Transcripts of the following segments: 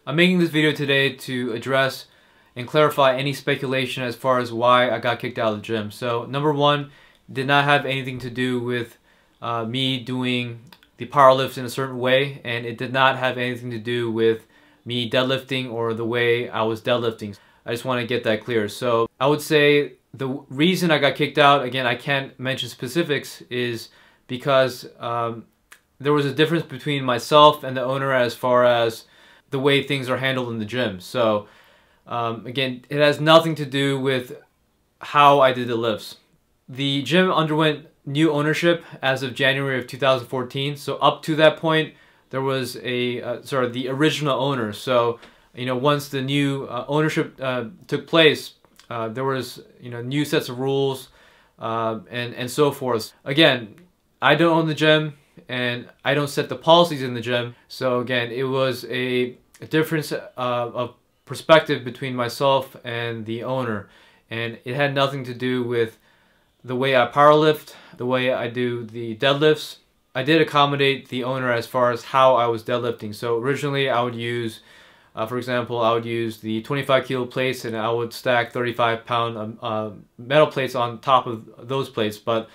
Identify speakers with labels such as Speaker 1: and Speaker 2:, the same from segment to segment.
Speaker 1: I'm making this video today to address and clarify any speculation as far as why I got kicked out of the gym. So number one, did not have anything to do with me doing the power lifts in a certain way, and it did not have anything to do with me deadlifting or the way I was deadlifting. I just want to get that clear. So I would say the reason I got kicked out, again, I can't mention specifics, is because there was a difference between myself and the owner as far as the way things are handled in the gym. So again, it has nothing to do with how I did the lifts. The gym underwent new ownership as of January of 2014. So up to that point, there was a the original owner. So once the new ownership took place, there was new sets of rules and so forth. Again, I don't own the gym and I don't set the policies in the gym. So again, it was a difference of perspective between myself and the owner, and it had nothing to do with the way I powerlift, the way I do the deadlifts. I did accommodate the owner as far as how I was deadlifting. So originally I would use, for example, I would use the 25 kilo plates and I would stack 35-pound metal plates on top of those plates. But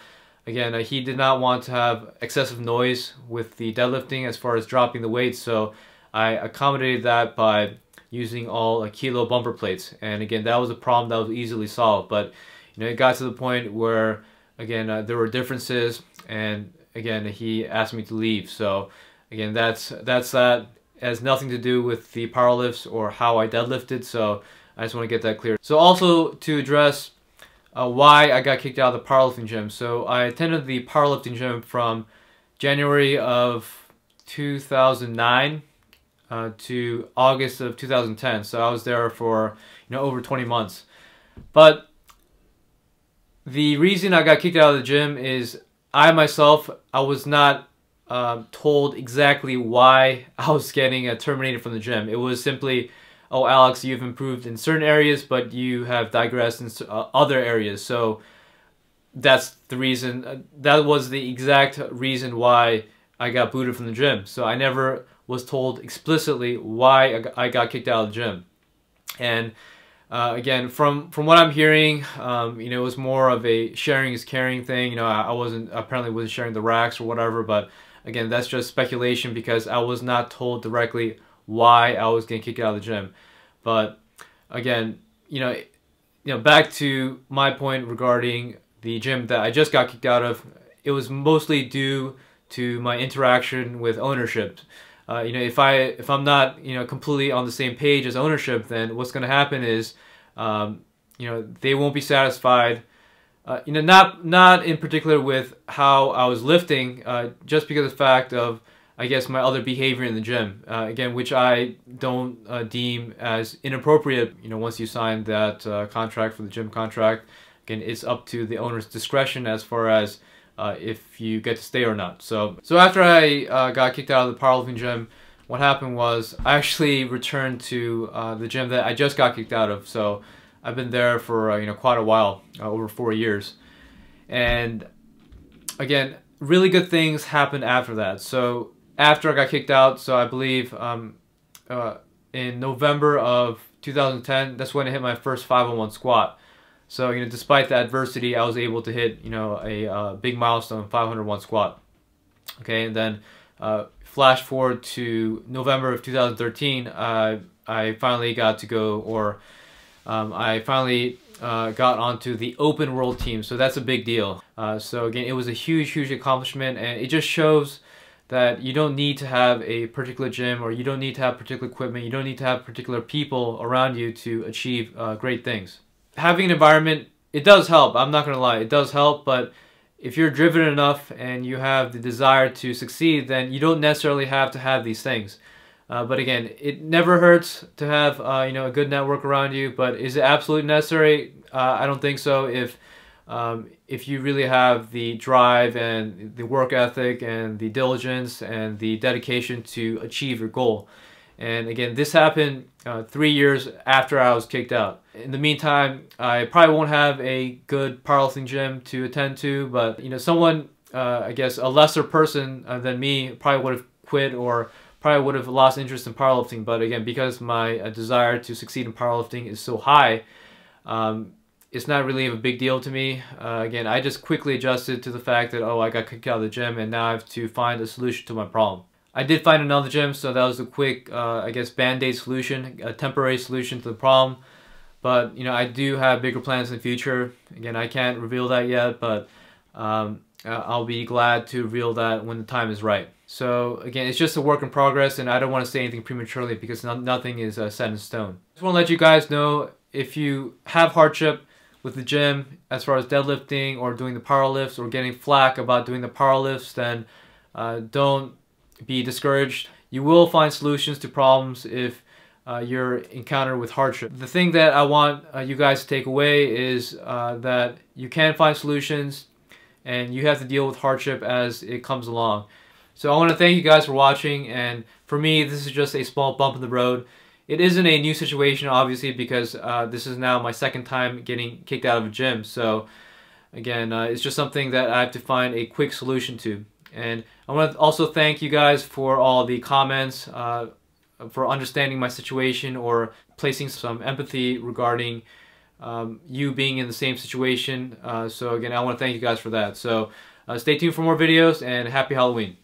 Speaker 1: again, he did not want to have excessive noise with the deadlifting as far as dropping the weights. So I accommodated that by using all kilo bumper plates. And again, that was a problem that was easily solved. But it got to the point where, again, there were differences, and again, he asked me to leave. So again, that's that. It has nothing to do with the power lifts or how I deadlifted. So I just want to get that clear. So also to address why I got kicked out of the powerlifting gym. So I attended the powerlifting gym from January of 2009 to August of 2010. So I was there for over 20 months. But the reason I got kicked out of the gym is I myself, I was not told exactly why I was getting terminated from the gym. It was simply, oh, Alex, you've improved in certain areas, but you have digressed in other areas. So that's the reason. That was the exact reason why I got booted from the gym. So I never was told explicitly why I got kicked out of the gym. And again, from what I'm hearing, it was more of a sharing is caring thing. I apparently wasn't sharing the racks or whatever, but again, that's just speculation because I was not told directly why I was getting kicked out of the gym. But again, back to my point regarding the gym that I just got kicked out of, it was mostly due to my interaction with ownership. If I'm not completely on the same page as ownership, then what's going to happen is they won't be satisfied. Not in particular with how I was lifting, just because of the fact of, I guess, my other behavior in the gym, again, which I don't deem as inappropriate. Once you sign that contract for the gym contract, again, it's up to the owner's discretion as far as if you get to stay or not. So after I got kicked out of the powerlifting gym, what happened was I actually returned to the gym that I just got kicked out of. So I've been there for quite a while, over 4 years. And again, really good things happened after that. So after I got kicked out, so I believe in November of 2010, that's when I hit my first 501 squat. So despite the adversity, I was able to hit a big milestone, 501 squat. Okay, and then flash forward to November of 2013, I finally got to go, or I finally got onto the open world team. So that's a big deal. So again, it was a huge accomplishment, and it just shows that you don't need to have a particular gym, or you don't need to have particular equipment, you don't need to have particular people around you to achieve great things. Having an environment, it does help. I'm not going to lie, it does help, but if you're driven enough and you have the desire to succeed, then you don't necessarily have to have these things. But again, it never hurts to have a good network around you. But is it absolutely necessary? I don't think so. If you really have the drive and the work ethic and the diligence and the dedication to achieve your goal. And again, this happened 3 years after I was kicked out. In the meantime, I probably won't have a good powerlifting gym to attend to, but you know, someone, I guess a lesser person than me probably would have quit or probably would have lost interest in powerlifting. But again, because my desire to succeed in powerlifting is so high, it's not really a big deal to me. Again, I just quickly adjusted to the fact that, oh, I got kicked out of the gym and now I have to find a solution to my problem. I did find another gym, so that was a quick, I guess, band-aid solution, a temporary solution to the problem. But, you know, I do have bigger plans in the future. Again, I can't reveal that yet, but I'll be glad to reveal that when the time is right. So, again, it's just a work in progress, and I don't want to say anything prematurely because nothing is set in stone. I just want to let you guys know, if you have hardship with the gym as far as deadlifting or doing the power lifts or getting flack about doing the power lifts, then don't be discouraged. You will find solutions to problems if you're encountered with hardship. The thing that I want you guys to take away is that you can find solutions and you have to deal with hardship as it comes along. So I want to thank you guys for watching, and for me this is just a small bump in the road. It isn't a new situation obviously because this is now my second time getting kicked out of a gym. So again, it's just something that I have to find a quick solution to. And I want to also thank you guys for all the comments, for understanding my situation or placing some empathy regarding you being in the same situation. So again, I want to thank you guys for that. So stay tuned for more videos, and happy Halloween.